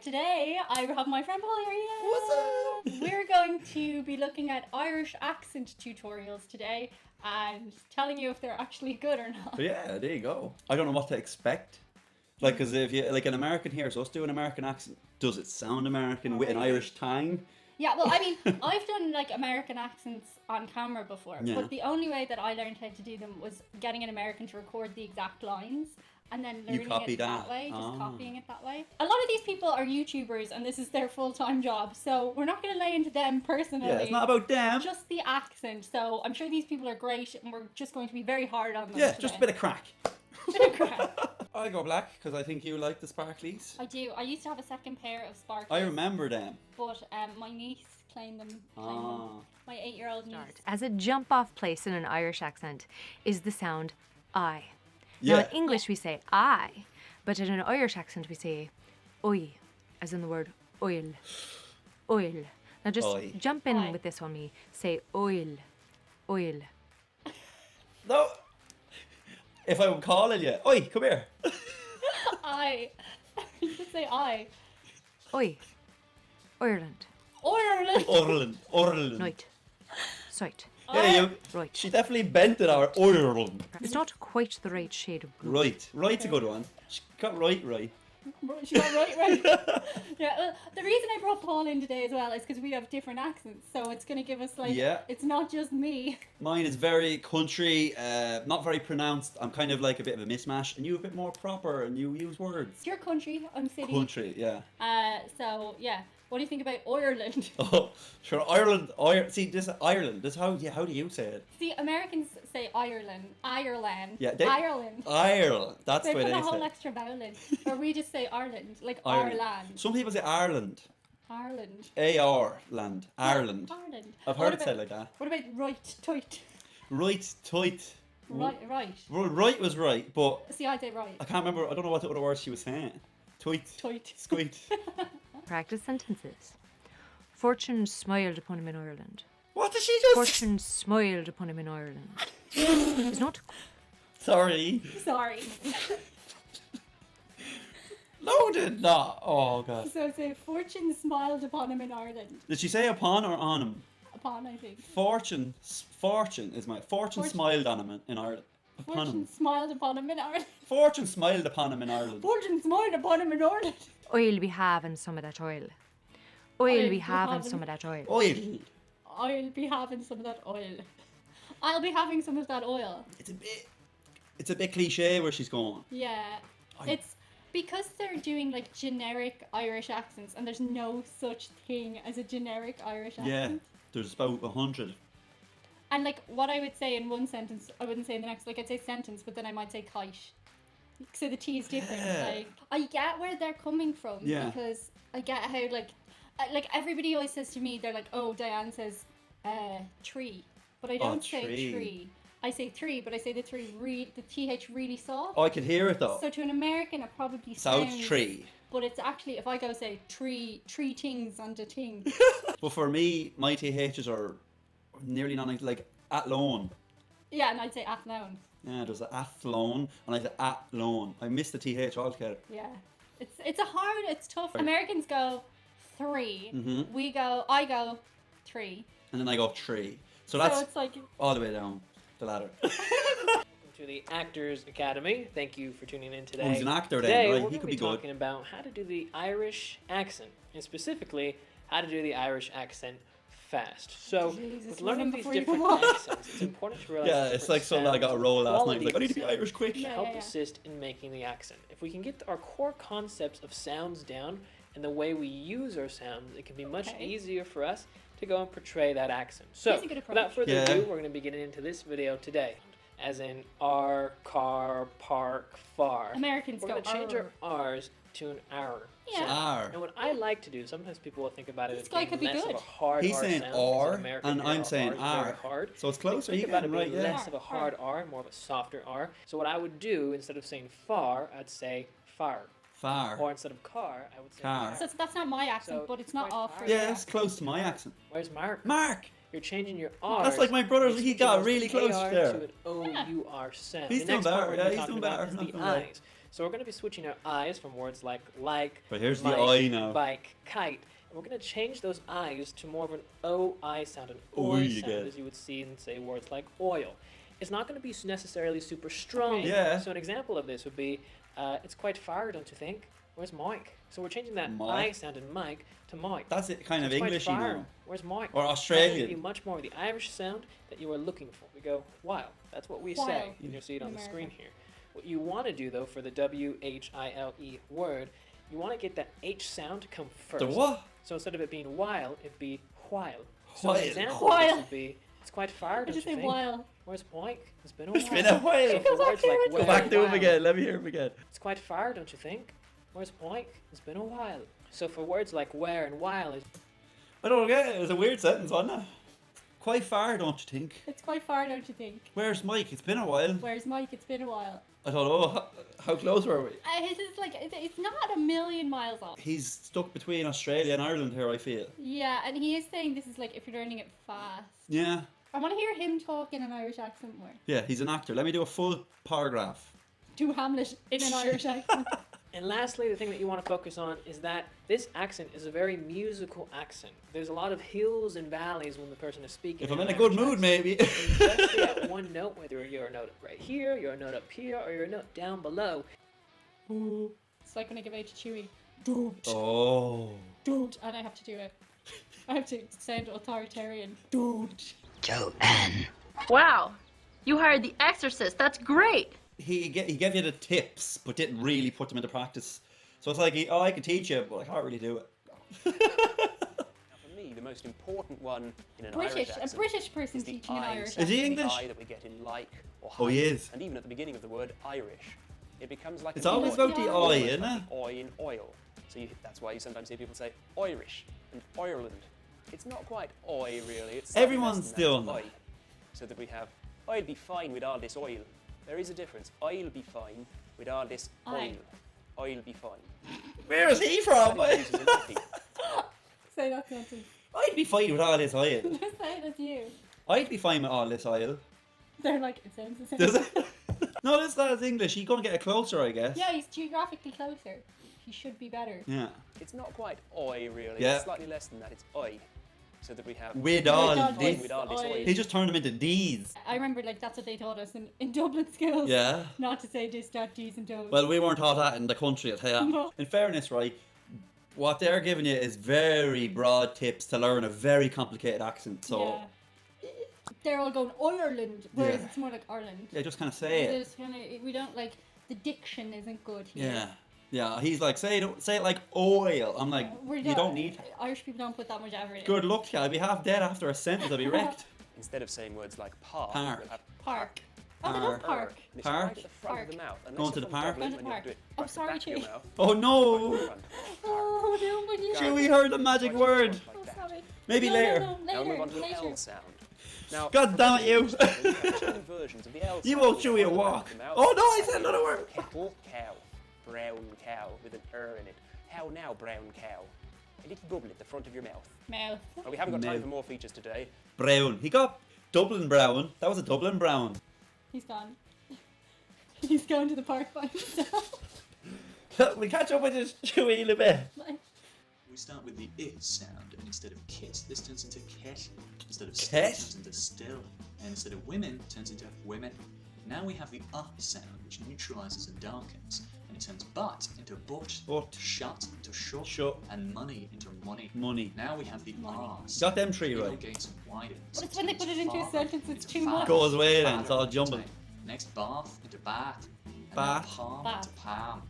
today I have my friend Paul here. What's up? We're going to be looking at Irish accent tutorials today and telling you if they're actually good or not. Yeah, there you go. I don't know what to expect. Like, because if you, like an American hears us do an American accent, does it sound American with an Irish twang? Yeah, well, I mean, I've done like American accents on camera before, Yeah. but the only way that I learned how to do them was getting an American to record the exact lines and then learning copy it that that. way, just Ah. copying it that way. A lot of these people are YouTubers and this is their full-time job, so we're not going to lay into them personally. Yeah, it's not about them. Just the accent, so I'm sure these people are great and we're just going to be very hard on them Yeah, today. just a bit of crack. Bit of crap. I'll go black because I think you like the sparklies. I do. I used to have a second pair of sparklers. I remember them. But my niece claimed them. Ah. My 8-year-old niece. As a jump-off place in an Irish accent is the sound I. Yeah. Now in English we say I, but in an Irish accent we say oi, as in the word oil. Oil. Now just Oi. jump in Oi. with this on me. Say oil. Oil. No. If I would call it, yeah. Oi, come here. I. You should say I. Oi. Ireland. Ireland. Ireland. Night. Sight. Yeah, you. Right. She definitely bent it our Ireland. It's not quite the right shade of blue. Right. Right's a good one. She got right. She got right. Yeah, well, the reason I brought Paul in today as well is because we have different accents, so it's going to give us like, Yeah. it's not just me. Mine is very country, not very pronounced. I'm kind of like a bit of a mismatch, and you a bit more proper, and you use words. You're country, I'm city. Country, yeah. So yeah, what do you think about Ireland? Oh, sure. Ireland. See, this Ireland. This how? Yeah, how do you say it? See, Americans say Ireland. Yeah, Ireland. Ireland. That's They the way put they a whole say. extra vowel in. Or we just say Ireland, like Ireland. Ireland. Some people say Ireland. Ireland. A-R land. Ireland. Ireland. I've What heard it about- said like that. What about right, tight? Right, tight. Right. Right was right, but See, I say right. I can't remember. I don't know what the other words she was saying. Tight. Tight. Squeak. Practice sentences. Fortune smiled upon him in Ireland. What did she just? Fortune smiled upon him in Ireland. It's not Sorry. Sorry. No, did not. Oh god. So say fortune smiled upon him in Ireland. Did she say upon or on him? Upon, I think. Fortune is my fortune Fortune. smiled on him in Ireland. Upon Fortune him. smiled upon him in Ireland. Fortune smiled upon him in Ireland. Fortune smiled upon him in Ireland. oil be having some of that oil. Oil Oil be be having having- some of that oil. Oil. I'll be having some of that oil. I'll be having some of that oil. It's a bit cliche where she's going. Yeah. It's because they're doing like generic Irish accents and there's no such thing as a generic Irish accent. Yeah. There's about 100. And like what I would say in one sentence, I wouldn't say in the next. Like I'd say sentence, but then I might say kite. So the T is different. Yeah. Like I get where they're coming from Yeah. because I get how like everybody always says to me, they're like, oh, Diane says tree, but I don't say tree. tree. I say three, but I say the the th really soft. Oh, I could hear it though. So to an American, it probably South sounds tree. But it's actually, if I go say three things on the thing. But for me, my THs are nearly non like athlone. Yeah, and I'd say athlone. Yeah, there's an athlone and I say athlone. I missed the TH altogether. Yeah, it's tough. Americans go 3. Mhm. I go 3. And then I go tree. So So that's it's like all the way down the ladder. To the Actors Academy. Thank you for tuning in today. Oh, he's an actor then, Today, right? we're He going to could be be good. talking about how to do the Irish accent, and specifically how to do the Irish accent fast. So, Jesus, with learning run these before you different come on. accents, it's important to realize Yeah, the it's different like something I got a sounds, roll last night. I was like, I qualities need to be of Irish quick. to Yeah, help yeah. assist in making the accent. If we can get our core concepts of sounds down and the way we use our sounds, it can be much Okay. easier for us to go and portray that accent. So, That's a good without approach. further Yeah. ado, we're going to be getting into this video today. As in R, car, park, far. Americans We're go going to change "Arr." our R's to an R. Yeah. R. And what I like to do, sometimes people will think about it This as guy being could be less good. of a hard He's R saying sound, because R, in America, and our I'm saying R is very R. hard. So it's close. Are you Think about it getting being right? Yeah. less of a hard R, more of a softer R. So what I would do, instead of saying far, I'd say far. Or Far. instead of car, I would say Car. So that's not my accent, So but it's not quite off for hard. you. Yeah, it's close to my accent. Where's Mark? Mark. You're changing your R. That's like my brother, he got really close AR there. to an OUR sound. He's the next doing part better, we're yeah, gonna be he's talking doing about better, is not the gonna lie. eyes. So we're going to be switching our eyes from words like, But here's the mic, eye now. bike, kite. And we're going to change those eyes to more of an O-I sound, an Oi oi again. sound, as you would see in, say, words like oil. It's not going to be necessarily super strong. Yeah. So an example of this would be, it's quite far, don't you think? Where's Mike? So we're changing that Mike. I sound in Mike to Mike. That's it, kind of It's quite Englishy far. now. Where's Mike? Or That Australian. would be much more of the Irish sound that you are looking for. We go, wow. That's what we While. say. And you'll see it on the America. screen here. What you want to do, though, for the W-H-I-L-E word, you want to get that H sound to come first. The what? So instead of it being while, it'd be while. So While. an example of While. this would be, it's quite far, I don't just you say think? while. Where's Mike? It's been a It's while. been a while. So Go for back words to like it. where Go back and to him while, again. Let me hear him again. it's quite far, don't you think? Where's Mike? It's been a while. So for words like where and while, I don't get it. It was a weird sentence, wasn't it? Quite far, don't you think? It's quite far, don't you think? Where's Mike? It's been a while. Where's Mike? It's been a while. I don't know. How close were we? It's like it's not a million miles off. He's stuck between Australia and Ireland here, I feel. Yeah, and he is saying this is like if you're learning it fast. Yeah. I want to hear him talk in an Irish accent more. Yeah, he's an actor. Let me do a full paragraph. Do Hamlet in an Irish accent. And lastly, the thing that you want to focus on is that this accent is a very musical accent. There's a lot of hills and valleys when the person is speaking. If I'm an in a good Irish mood, accent. maybe. And you just get one note, whether you're a note right here, you're a note up here, or you're a note down below. It's like when I give out to Chewy. Don't. Oh. Don't. And I have to do it. I have to sound authoritarian. Don't. Wow, you hired the exorcist. That's great. He gave you the tips, but didn't really put them into practice. So it's like, I can teach you, but I can't really do it. Now, for me, the most important one in an Irish British. accent A British person is the teaching an I Irish sound, Is he the English? I that we get in like or Oh, he height. is. And even at the beginning of the word Irish, it becomes like It's an always oi. about the Almost eye, Almost isn't like it? the oi in oil. So that's why you sometimes hear people say Irish and Ireland. It's not quite oi really. It's slightly Everyone's less than still that. not. Oi. So that we have, I'll be fine with all this oil. There is a difference. I'll be fine with all this Aye. oil. I'll be fine. Where is he from? That uses empathy. Say that sentence. I'd be fine with all this oil. Just say it as you. I'd be fine with all this oil. They're like, it sounds the same. Does it? No, this lad's English. He's gonna get it closer, I guess. Yeah, he's geographically closer. He should be better. Yeah. It's not quite oi really. Yeah. It's slightly less than that. It's oi. So that we have With all all this. with all this oil. oil. He just turned them into D's. I remember, like, that's what they taught us in Dublin schools. Yeah. Not to say this, that, D's and Do's. Well, we weren't taught that in the country, I'll tell you. No. In fairness, right, what they're giving you is very broad tips to learn a very complicated accent. So, Yeah. They're all going Ireland, whereas Yeah. it's more like Ireland. yeah, just kind of say it. There's kinda, we don't like, the diction isn't good here. Yeah. Yeah, he's like, say it like oil. I'm like, We you don't need. Irish people don't put that much effort in. Good luck to you. I'd be half dead after a sentence. I'd be wrecked. Instead of saying words like park, Park. we'll have Park. Oh, they love park. And it's Park. right at the front of the mouth. Unless Going to you're the from park. Dublin, Going to then you have park. to do it Oh, right at the sorry, back of your Chi. mouth. Oh no! Front. Oh, no, but you Chewie heard the magic Right word. like Oh, that. sorry. Maybe No, later. No, Now no, we'll move on later, to the later. L sound. Now, God damn it, you. we have two versions of the L sound. You won't chew One your at the back walk. of the mouth, Oh no, I second said another word. Kettle cow, brown cow with an in it. How now, brown cow? A little bubble at the front of your mouth. Mouth. Well, we haven't got time Mouth. for more features today. Brown. He got Dublin brown. That was a Dublin brown. He's gone. He's going to the park by himself. We catch up with this Chewie in a bit. We start with the I sound, and instead of kit, this turns into ket. Instead of Ket? still, it turns into still. And instead of women, it turns into women. Now we have the sound, which neutralizes and darkens. And it turns but into but, But. shut into shut, Shut. and money into money. Money. Now we have the Money. R Got them three It right. elongates and widens. But it's when they put it into a Far sentence, it's into too far, much. Goes away then, it's farther all into jumbled. time. Next, bath into bath. And Bath. now palm Bath. into palm.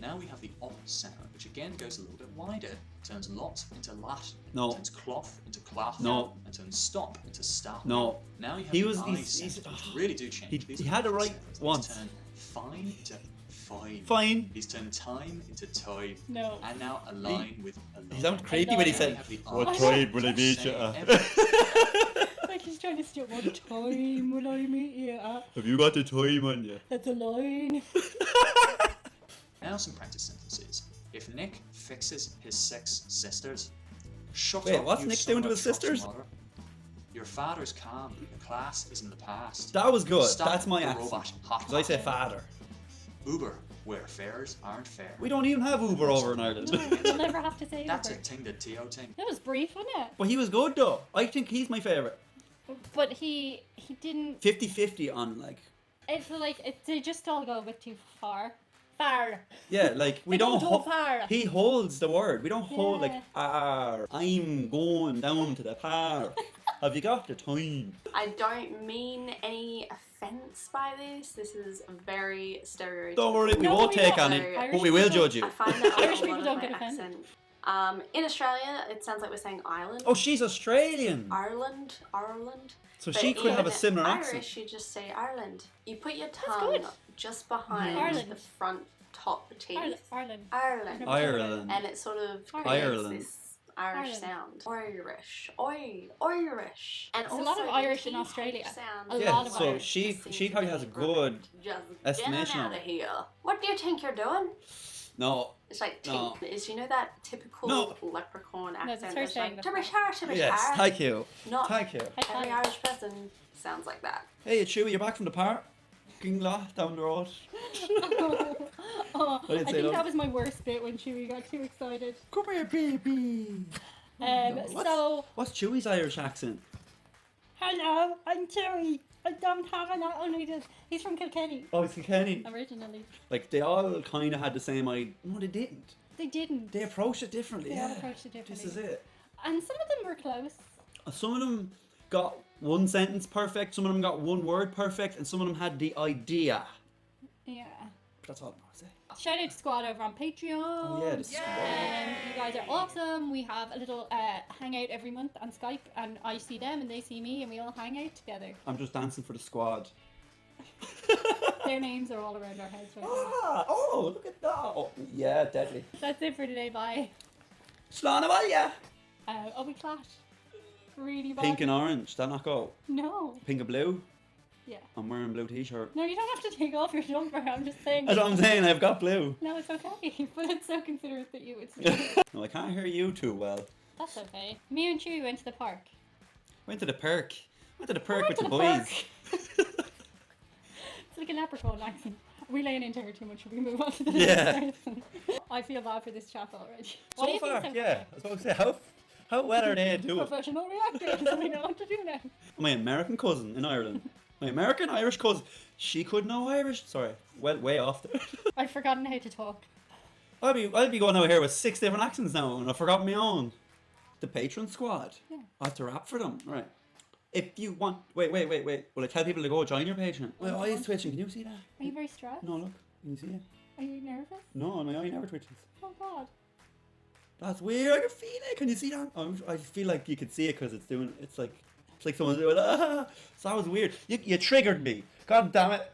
Now we have the op sound, which again goes a little bit wider. Turns lot into lat. No. Turns cloth into cloth. No. And turns stop into stop. No. Now you have He the was- I he's- sound, he's- which really do change. he These had are it right sounds. These once. Turn fine into fine. Fine. He's turned time into time. No. And now a line with a line. He sounded creepy when he Now said, we have the "What I time will I which meet say you at?" everything. Like he's trying to steal what time will I meet you at? Have you got the time on you? That's a line. Now some practice sentences. If Nick fixes his 6 sisters, shut Wait, up, what's you Nick son doing of to a his sisters? truck's mother. Your father's calm. The class is in the past. That was good. Stop That's my the accent. robot. Hot, Because I say hot. father. Uber. where fares aren't fair. We don't even have Uber over in Ireland. We'll never have to say That's a Uber. thing that Theo thing. That was brief, wasn't it? But he was good though. I think he's my favourite. But he didn't. 50-50 on like. It's like they just all go a bit too far. Far. Yeah, like we They don't. go too far. He holds the word. We don't hold like Yeah. I'm going down to the park. Have you got the time? I don't mean any offence by this. This is very stereotypical. Don't worry, we No, won't we take don't. on Irish it, but we will people- judge you. I find that Irish a people lot don't of get my offended. accent. In Australia, it sounds like we're saying Ireland. Oh, she's Australian. Ireland. So But she could have a in similar Irish, accent. you just say Ireland. You put your good. tongue just behind Ireland. the front top teeth. Ireland. Ireland. Ireland. And it sort of creates Ireland. this Irish Ireland. sound. Irish. Irish. And There's a lot of also Irish the in TH Australia. sound A Yeah, lot of so Irish. she seems probably to has a be good just estimation get of out it. of here. What do you think you're doing? No. It's like No. is you know that typical No. leprechaun that's accent her that's saying like that. Tibishar. Yes, thank you. Not Thank you. every Irish person sounds like that. Hey, Chewy, you're back from the park? Gingla down the road. Oh, I didn't I say think no. that was my worst bit when Chewie got too excited. Come here, baby. So, What's Chewy's Irish accent? hello, I'm Chewie. I don't have an only just. He's from Kilkenny Oh, it's Kilkenny. originally. Like they all kind of had the same idea. No, they didn't. They didn't. They approached it differently. They all Yeah. approached it This differently. is it. And some of them were close. Some of them got one sentence perfect. Some of them got one word perfect, and some of them had the idea. Yeah. But that's all I'm gonna say. Shout out to Squad over on Patreon. Oh yeah, the squad. You guys are awesome. We have a little hangout every month on Skype, and I see them and they see me, and we all hang out together. I'm just dancing for the squad. Their names are all around our house right now. Ah, oh, look at that. Oh, yeah, deadly. That's it for today. Bye. Slán yeah. Oh, we clash. Really bad. Pink and orange. That not go. No. Pink and blue. Yeah. I'm wearing blue t-shirt. No, you don't have to take off your jumper. I'm just saying. That's what I'm saying. I've got blue. No, it's okay. But it's so considerate that you would say. No, I can't hear you too well. That's okay. Me and Chewie went to the park. Went to the perk. Went to the perk with Went the to boys. It's like a leprechaun accent. We laying into her too much. Should we move on to the Yeah. next person? I feel bad for this chap already. What do So you far, think yeah. I was about to say, how well are they doing? Professional reactors. We know what to do now. My American cousin in Ireland. My American Irish cousin. She could know Irish. Sorry, went way off there. I've forgotten how to talk. I'll be going out here with 6 different accents now, and I've forgotten my own. The patron squad. Yeah. I have to rap for them. Right. If you want, wait. Will I tell people to go join your Patreon? My eye is twitching. Can you see that? Are you very stressed? No, look. Can you see it? Are you nervous? No, my eye never twitches. Oh God. That's weird. I can feel it. Can you see that? I feel like you can see it because it's doing. It's like someone's doing. Ah. So that was weird. You triggered me. God damn it.